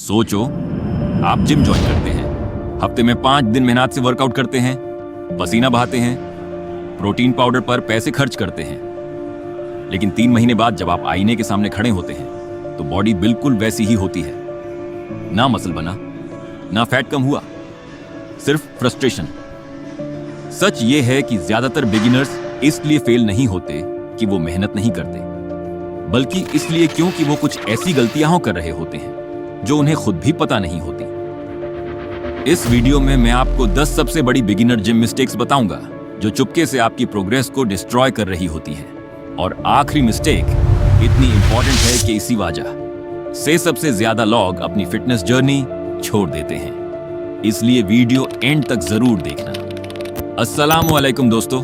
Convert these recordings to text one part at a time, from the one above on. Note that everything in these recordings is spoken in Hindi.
सोचो, आप जिम ज्वाइन करते हैं, हफ्ते में 5 दिन मेहनत से वर्कआउट करते हैं, पसीना बहाते हैं, प्रोटीन पाउडर पर पैसे खर्च करते हैं, लेकिन 3 महीने बाद जब आप आईने के सामने खड़े होते हैं तो बॉडी बिल्कुल वैसी ही होती है। ना मसल बना, ना फैट कम हुआ, सिर्फ फ्रस्ट्रेशन। सच ये है कि ज्यादातर बिगिनर्स इसलिए फेल नहीं होते कि वो मेहनत नहीं करते, बल्कि इसलिए क्योंकि वो कुछ ऐसी गलतियां कर रहे होते हैं जो उन्हें खुद भी पता नहीं होती। इस वीडियो में मैं आपको 10 सबसे बड़ी बिगिनर जिम मिस्टेक्स बताऊंगा जो चुपके से आपकी प्रोग्रेस को डिस्ट्रॉय कर रही होती है। और आखिरी मिस्टेक इतनी इंपॉर्टेंट है कि इसी वजह से सबसे ज्यादा लोग अपनी फिटनेस जर्नी छोड़ देते हैं। इसलिए वीडियो एंड तक जरूर देखना। अस्सलामुअलैकुम दोस्तों,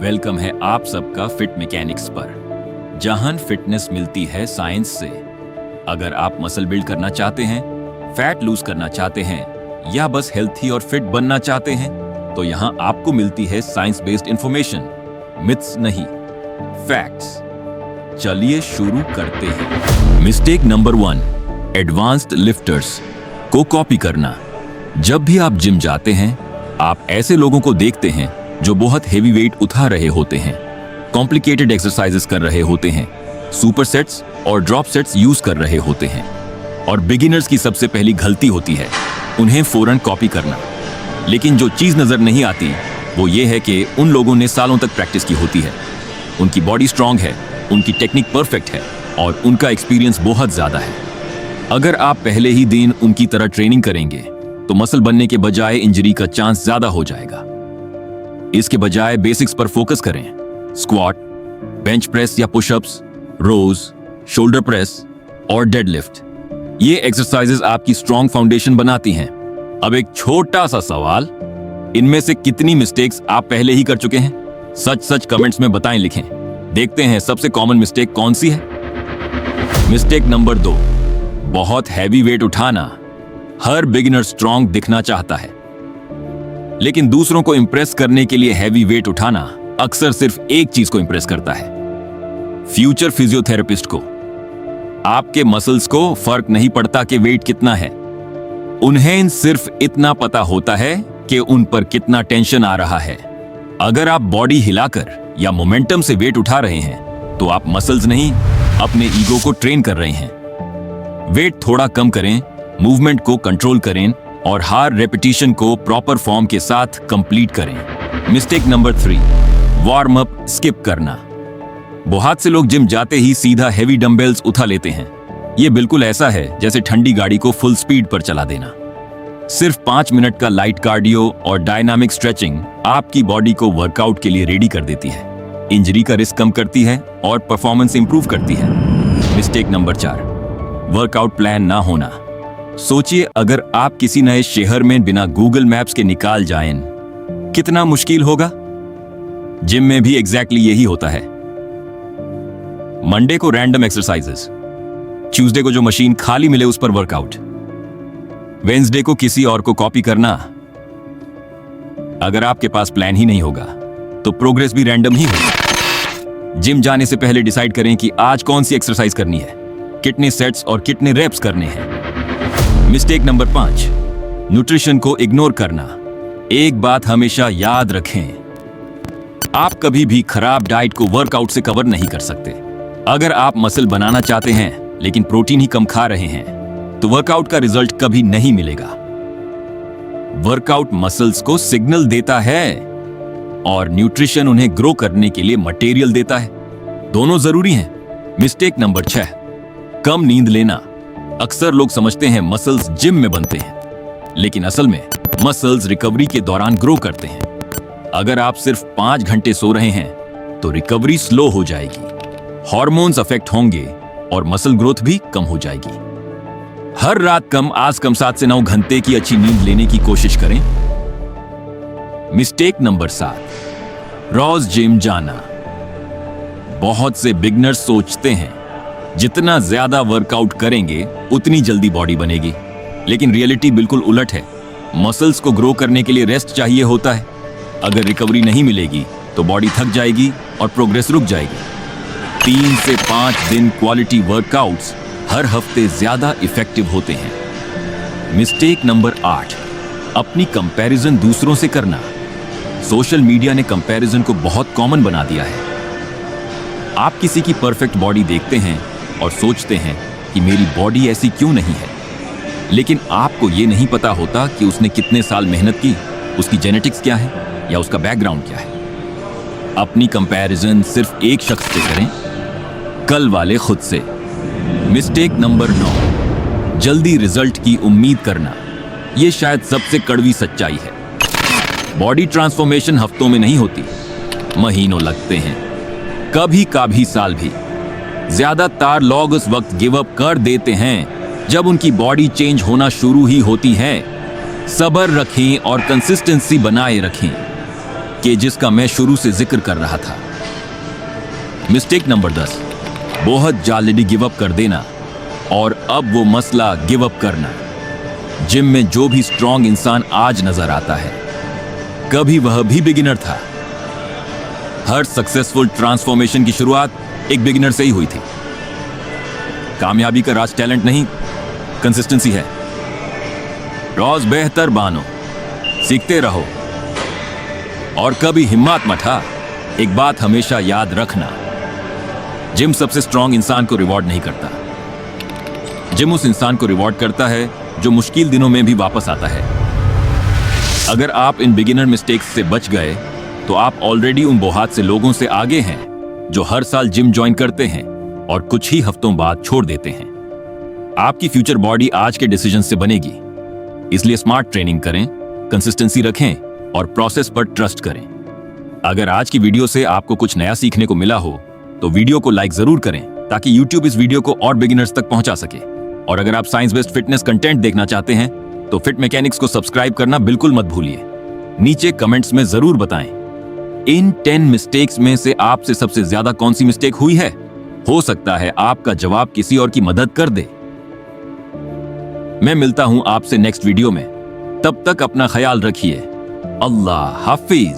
वेलकम है आप सबका फिट मैकेनिक्स पर, जहां फिटनेस मिलती है साइंस से। अगर आप मसल बिल्ड करना चाहते हैं, फैट लूज करना चाहते हैं या बस हेल्थी और फिट बनना चाहते हैं तो यहां आपको मिलती है साइंस बेस्ड इंफॉर्मेशन, मिथ्स नहीं, फैक्ट्स। चलिए शुरू करते हैं। मिस्टेक नंबर 1, एडवांस्ड लिफ्टर्स को कॉपी करना। जब भी आप जिम जाते हैं, आप ऐसे लोगों को देखते हैं जो बहुत हेवी वेट उठा रहे होते हैं, कॉम्प्लिकेटेड एक्सरसाइजेस कर रहे होते हैं, सुपर सेट्स और ड्रॉप सेट्स यूज कर रहे होते हैं। और बिगिनर्स की सबसे पहली गलती होती है उन्हें फौरन कॉपी करना। लेकिन जो चीज नजर नहीं आती वो ये है कि उन लोगों ने सालों तक प्रैक्टिस की होती है, उनकी बॉडी स्ट्रांग है, उनकी टेक्निक परफेक्ट है और उनका एक्सपीरियंस बहुत ज्यादा है। अगर आप पहले ही दिन उनकी तरह ट्रेनिंग करेंगे तो मसल बनने के बजाय इंजरी का चांस ज्यादा हो जाएगा। इसके बजाय बेसिक्स पर फोकस करें। स्क्वाट, बेंच प्रेस या पुशअप्स, रोज, शोल्डर प्रेस और डेडलिफ्ट, ये एक्सरसाइजेस आपकी स्ट्रॉन्ग फाउंडेशन बनाती हैं। अब एक छोटा सा सवाल, इनमें से कितनी मिस्टेक्स आप पहले ही कर चुके हैं? सच कमेंट्स में बताएं, लिखें। देखते हैं सबसे कॉमन मिस्टेक कौन सी है। मिस्टेक नंबर 2, बहुत हैवी वेट उठाना। हर बिगिनर स्ट्रॉन्ग दिखना चाहता है, लेकिन दूसरों को इंप्रेस करने के लिए हैवी वेट उठाना अक्सर सिर्फ एक चीज को इंप्रेस करता है, फ्यूचर फिजियोथेरेपिस्ट को। आपके मसल्स को फर्क नहीं पड़ता कि वेट कितना है, उन्हें सिर्फ इतना पता होता है कि उन पर कितना टेंशन आ रहा है। अगर आप बॉडी हिलाकर या मोमेंटम से वेट उठा रहे हैं तो आप मसल्स नहीं, अपने ईगो को ट्रेन कर रहे हैं। वेट थोड़ा कम करें, मूवमेंट को कंट्रोल करें और हर रेपिटेशन को प्रॉपर फॉर्म के साथ कंप्लीट करें। Mistake number 3, warm up skip करना। बहुत से लोग जिम जाते ही सीधा हेवी डंबल्स उठा लेते हैं। यह बिल्कुल ऐसा है जैसे ठंडी गाड़ी को फुल स्पीड पर चला देना। सिर्फ 5 मिनट का लाइट कार्डियो और डायनामिक स्ट्रेचिंग आपकी बॉडी को वर्कआउट के लिए रेडी कर देती है, इंजरी का रिस्क कम करती है और परफॉर्मेंस इंप्रूव करती है। मिस्टेक नंबर 4, वर्कआउट प्लान ना होना। सोचिए, अगर आप किसी नए शहर में बिना गूगल मैप्स के निकाल जाएं, कितना मुश्किल होगा। जिम में भी एग्जैक्टली यही होता है। मंडे को रैंडम एक्सरसाइजेस, ट्यूसडे को जो मशीन खाली मिले उस पर वर्कआउट, वेंसडे को किसी और को कॉपी करना। अगर आपके पास प्लान ही नहीं होगा तो प्रोग्रेस भी रैंडम ही होगी। जिम जाने से पहले डिसाइड करें कि आज कौन सी एक्सरसाइज करनी है, कितने सेट्स और कितने रेप्स करने हैं। मिस्टेक नंबर 5, न्यूट्रिशन को इग्नोर करना। एक बात हमेशा याद रखें, आप कभी भी खराब डाइट को वर्कआउट से कवर नहीं कर सकते। अगर आप मसल बनाना चाहते हैं लेकिन प्रोटीन ही कम खा रहे हैं तो वर्कआउट का रिजल्ट कभी नहीं मिलेगा। वर्कआउट मसल्स को सिग्नल देता है और न्यूट्रिशन उन्हें ग्रो करने के लिए मटेरियल देता है। दोनों जरूरी हैं। मिस्टेक नंबर 6, कम नींद लेना। अक्सर लोग समझते हैं मसल्स जिम में बनते हैं, लेकिन असल में मसल्स रिकवरी के दौरान ग्रो करते हैं। अगर आप सिर्फ 5 घंटे सो रहे हैं तो रिकवरी स्लो हो जाएगी, हार्मोन्स अफेक्ट होंगे और मसल ग्रोथ भी कम हो जाएगी। हर रात आज कम 7 से 9 घंटे की अच्छी नींद लेने की कोशिश करें। मिस्टेक नंबर 7, रोज जिम जाना। बहुत से बिगिनर्स सोचते हैं जितना ज्यादा वर्कआउट करेंगे उतनी जल्दी बॉडी बनेगी, लेकिन रियलिटी बिल्कुल उलट है। मसल्स को ग्रो करने के लिए रेस्ट चाहिए होता है। अगर रिकवरी नहीं मिलेगी तो बॉडी थक जाएगी और प्रोग्रेस रुक जाएगी। 3 से 5 दिन क्वालिटी वर्कआउट्स हर हफ्ते ज्यादा इफेक्टिव होते हैं। मिस्टेक नंबर 8, अपनी कंपैरिजन दूसरों से करना। सोशल मीडिया ने कंपैरिजन को बहुत कॉमन बना दिया है। आप किसी की परफेक्ट बॉडी देखते हैं और सोचते हैं कि मेरी बॉडी ऐसी क्यों नहीं है, लेकिन आपको यह नहीं पता होता कि उसने कितने साल मेहनत की, उसकी जेनेटिक्स क्या है या उसका बैकग्राउंड क्या है। अपनी कंपैरिजन सिर्फ एक शख्स से करें, कल वाले खुद से। मिस्टेक नंबर 9, जल्दी रिजल्ट की उम्मीद करना। यह शायद सबसे कड़वी सच्चाई है। बॉडी ट्रांसफॉर्मेशन हफ्तों में नहीं होती, महीनों लगते हैं, कभी कभी साल भी। ज्यादातर लोग उस वक्त गिव अप कर देते हैं जब उनकी बॉडी चेंज होना शुरू ही होती है। सब्र रखें और कंसिस्टेंसी बनाए रखें, कि जिसका मैं शुरू से जिक्र कर रहा था। मिस्टेक नंबर 10, बहुत जल्दी गिव अप कर देना और अब वो मसला गिव अप करना। जिम में जो भी स्ट्रॉन्ग इंसान आज नजर आता है, कभी वह भी बिगिनर था। हर सक्सेसफुल ट्रांसफॉर्मेशन की शुरुआत एक बिगिनर से ही हुई थी। कामयाबी का राज टैलेंट नहीं, कंसिस्टेंसी है। रोज बेहतर बनो, सीखते रहो और कभी हिम्मत मत हार। एक बात हमेशा याद रखना, जिम सबसे स्ट्रॉन्ग इंसान को रिवॉर्ड नहीं करता। जिम उस इंसान को रिवॉर्ड करता है जो मुश्किल दिनों में भी वापस आता है। अगर आप इन बिगिनर मिस्टेक्स से बच गए तो आप ऑलरेडी उन बहुत से लोगों से आगे हैं जो हर साल जिम ज्वाइन करते हैं और कुछ ही हफ्तों बाद छोड़ देते हैं। आपकी फ्यूचर बॉडी आज के डिसीजन से बनेगी, इसलिए स्मार्ट ट्रेनिंग करें, कंसिस्टेंसी रखें और प्रोसेस पर ट्रस्ट करें। अगर आज की वीडियो से आपको कुछ नया सीखने को मिला हो तो वीडियो को लाइक जरूर करें ताकि YouTube इस वीडियो को और बिगिनर्स तक पहुंचा सके। और अगर आप साइंस बेस्ड फिटनेस कंटेंट देखना चाहते हैं तो फिट मैकेनिक्स को सब्सक्राइब करना बिल्कुल मत भूलिए। नीचे कमेंट्स में जरूर बताएं इन 10 मिस्टेक्स में से आपसे सबसे ज्यादा कौन सी मिस्टेक हुई है। हो सकता है आपका जवाब किसी और की मदद कर दे। मैं मिलता हूं आपसे नेक्स्ट वीडियो में, तब तक अपना ख्याल रखिए। अल्लाह हाफिज।